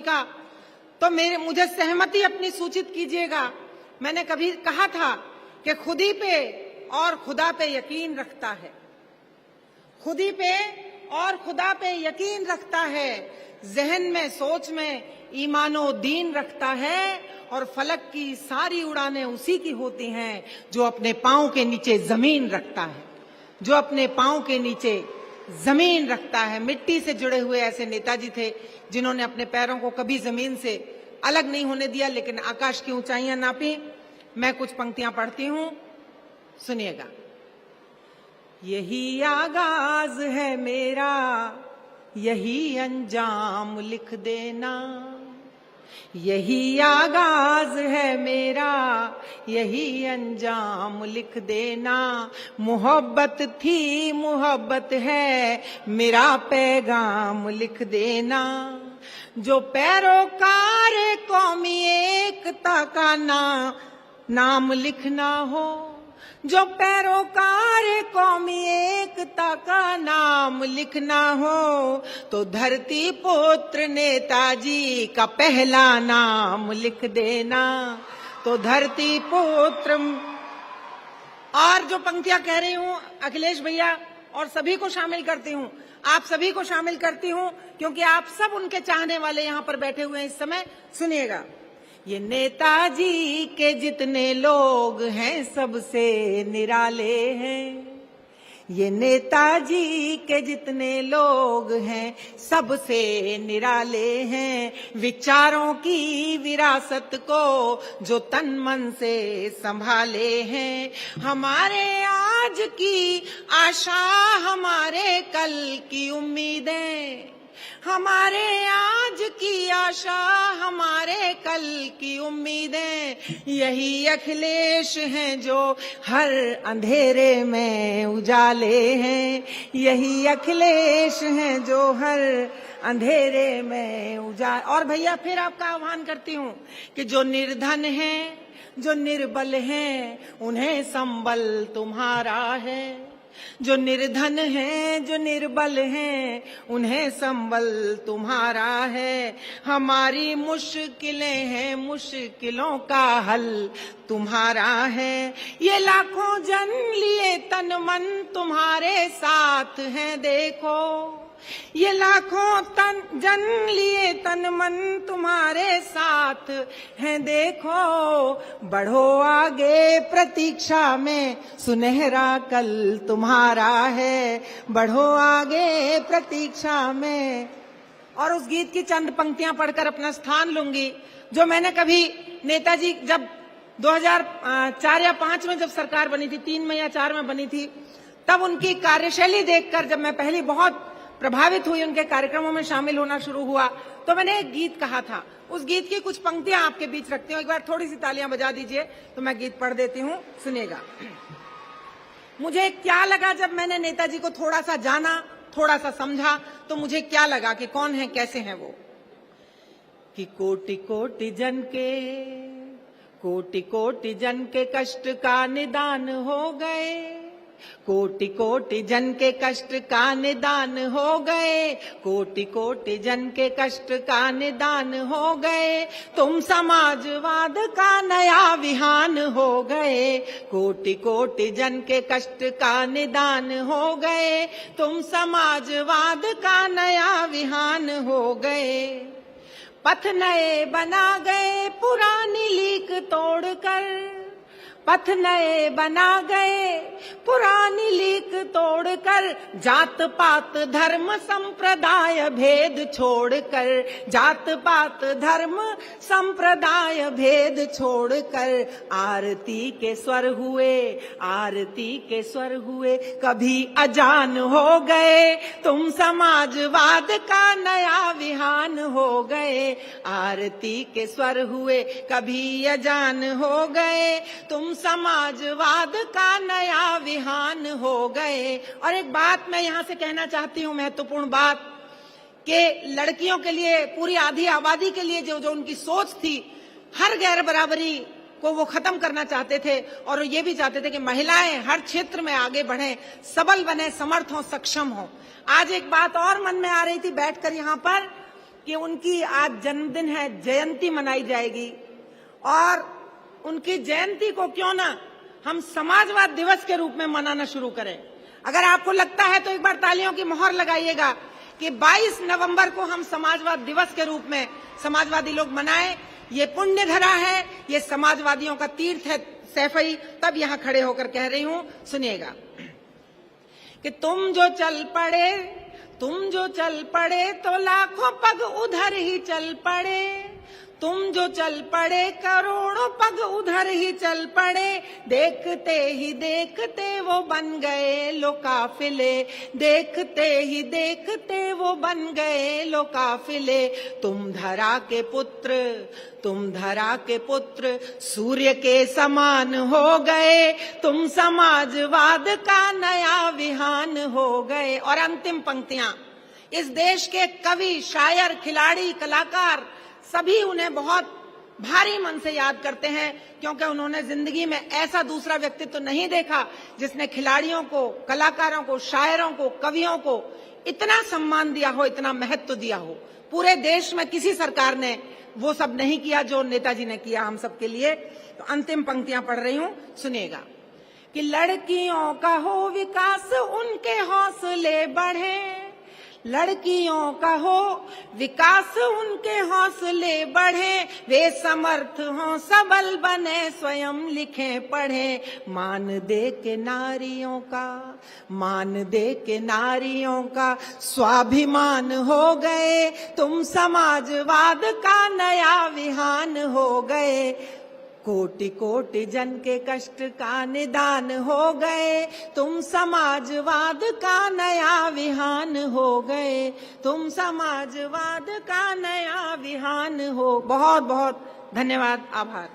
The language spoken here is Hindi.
का तो मुझे सहमति अपनी सूचित कीजिएगा। मैंने कभी कहा था कि खुदी पे और खुदा पे यकीन रखता है, खुदी पे और खुदा पे यकीन रखता है, जहन में सोच में ईमानो दीन रखता है और फलक की सारी उड़ानें उसी की होती हैं जो अपने पांव के नीचे जमीन रखता है, जो अपने पांव के नीचे जमीन रखता है। मिट्टी से जुड़े हुए ऐसे नेताजी थे जिन्होंने अपने पैरों को कभी जमीन से अलग नहीं होने दिया, लेकिन आकाश की ऊंचाइयां नापी। मैं कुछ पंक्तियां पढ़ती हूं, सुनिएगा। यही आगाज है मेरा, यही अंजाम लिख देना, यही आगाज है मेरा, यही अंजाम लिख देना। मोहब्बत थी मोहब्बत है, मेरा पैगाम लिख देना। जो पैरोकार कौमी एकता का नाम लिखना हो, जो पैरोकार कौमी एकता का नाम लिखना हो, तो धरती पुत्र नेताजी का पहला नाम लिख देना। तो धरती पुत्र। और जो पंक्तियां कह रही हूं अखिलेश भैया और सभी को शामिल करती हूं, आप सभी को शामिल करती हूं, क्योंकि आप सब उनके चाहने वाले यहां पर बैठे हुए हैं इस समय। सुनिएगा। ये नेताजी के जितने लोग हैं सबसे निराले हैं, ये नेताजी के जितने लोग हैं सबसे निराले हैं। विचारों की विरासत को जो तन मन से संभाले हैं, हमारे आज की आशा हमारे कल की उम्मीदें, हमारे आज की आशा हमारे कल की उम्मीदें। यही अखिलेश हैं जो हर अंधेरे में उजाले हैं, यही अखिलेश हैं जो हर अंधेरे में उजाले। और भैया फिर आपका आह्वान करती हूँ कि जो निर्धन हैं, जो निर्बल हैं, उन्हें संबल तुम्हारा है। जो निर्धन हैं, जो निर्बल हैं, उन्हें संबल तुम्हारा है। हमारी मुश्किलें हैं, मुश्किलों का हल तुम्हारा है। ये लाखों जन लिए तन मन तुम्हारे साथ हैं देखो, ये लाखों जन लिए तन मन तुम्हारे साथ हैं देखो। बढ़ो आगे प्रतीक्षा में, सुनहरा कल तुम्हारा है। बढ़ो आगे प्रतीक्षा में। और उस गीत की चंद पंक्तियां पढ़कर अपना स्थान लूंगी, जो मैंने कभी नेताजी जब 2004 या 5 में जब सरकार बनी थी, 3 में या 4 में बनी थी, तब उनकी कार्यशैली देखकर जब मैं पहली बहुत प्रभावित हुई, उनके कार्यक्रमों में शामिल होना शुरू हुआ, तो मैंने एक गीत कहा था। उस गीत की कुछ पंक्तियां आपके बीच रखती हूँ। एक बार थोड़ी सी तालियां बजा दीजिए तो मैं गीत पढ़ देती हूँ, सुनिएगा। मुझे क्या लगा जब मैंने नेताजी को थोड़ा सा जाना, थोड़ा सा समझा, तो मुझे क्या लगा कि कौन है, कैसे हैं वो। कि कोटि कोटि जन के कष्ट का निदान हो गए, कोटि कोटि जन के कष्ट का निदान हो गए, कोटि कोटि जन के कष्ट का निदान हो गए। तुम समाजवाद का नया विहान हो गए, कोटि कोटि जन के कष्ट का निदान हो गए। तुम समाजवाद का नया विहान हो गए। पथ नए बना गए पुरानी लीक तोड़कर, पथ नए बना गए पुरानी लीक तोड़कर। जात पात धर्म संप्रदाय भेद छोड़कर, जात पात धर्म संप्रदाय भेद छोड़कर। आरती के स्वर हुए, आरती के स्वर हुए, कभी अजान हो गए। तुम समाजवाद का नया विहान हो गए, आरती के स्वर हुए, कभी अजान हो गए। तुम समाजवाद का नया विहान हो गए। और एक बात मैं यहां से कहना चाहती हूं, महत्वपूर्ण बात, कि लड़कियों के लिए, पूरी आधी आबादी के लिए जो उनकी सोच थी, हर गैर बराबरी को वो खत्म करना चाहते थे। और ये भी चाहते थे कि महिलाएं हर क्षेत्र में आगे बढ़ें, सबल बने, समर्थ हों, सक्षम हों। आज एक बात और मन में आ रही थी बैठकर यहाँ पर, कि उनकी आज जन्मदिन है, जयंती मनाई जाएगी, और उनकी जयंती को क्यों ना हम समाजवाद दिवस के रूप में मनाना शुरू करें। अगर आपको लगता है तो एक बार तालियों की मोहर लगाइएगा कि 22 नवंबर को हम समाजवाद दिवस के रूप में समाजवादी लोग मनाएं। ये पुण्य धरा है, ये समाजवादियों का तीर्थ है सैफई। तब यहां खड़े होकर कह रही हूं, सुनिएगा कि तुम जो चल पड़े तो लाखों पग उधर ही चल पड़े, तुम जो चल पड़े करोड़ों पग उधर ही चल पड़े, देखते ही देखते वो बन गए लो काफिले, देखते ही देखते वो बन गए लो काफिले। तुम धरा के पुत्र सूर्य के समान हो गए, तुम समाजवाद का नया विहान हो गए। और अंतिम पंक्तियां, इस देश के कवि, शायर, खिलाड़ी, कलाकार सभी उन्हें बहुत भारी मन से याद करते हैं, क्योंकि उन्होंने जिंदगी में ऐसा दूसरा व्यक्तित्व तो नहीं देखा जिसने खिलाड़ियों को, कलाकारों को, शायरों को, कवियों को इतना सम्मान दिया हो, इतना महत्व दिया हो। पूरे देश में किसी सरकार ने वो सब नहीं किया जो नेताजी ने किया हम सब के लिए। तो अंतिम पंक्तियां पढ़ रही हूं, सुनिएगा कि लड़कियों का हो विकास, उनके हौसले बढ़े, लड़कियों का हो विकास, उनके हौसले बढ़े, वे समर्थ हों, सबल बने, स्वयं लिखे पढ़े। मान दे के नारियों का स्वाभिमान हो गए, तुम समाजवाद का नया विहान हो गए। कोटि कोटि जन के कष्ट का निदान हो गए, तुम समाजवाद का नया विहान हो गए, तुम समाजवाद का नया विहान हो। बहुत बहुत धन्यवाद, आभार।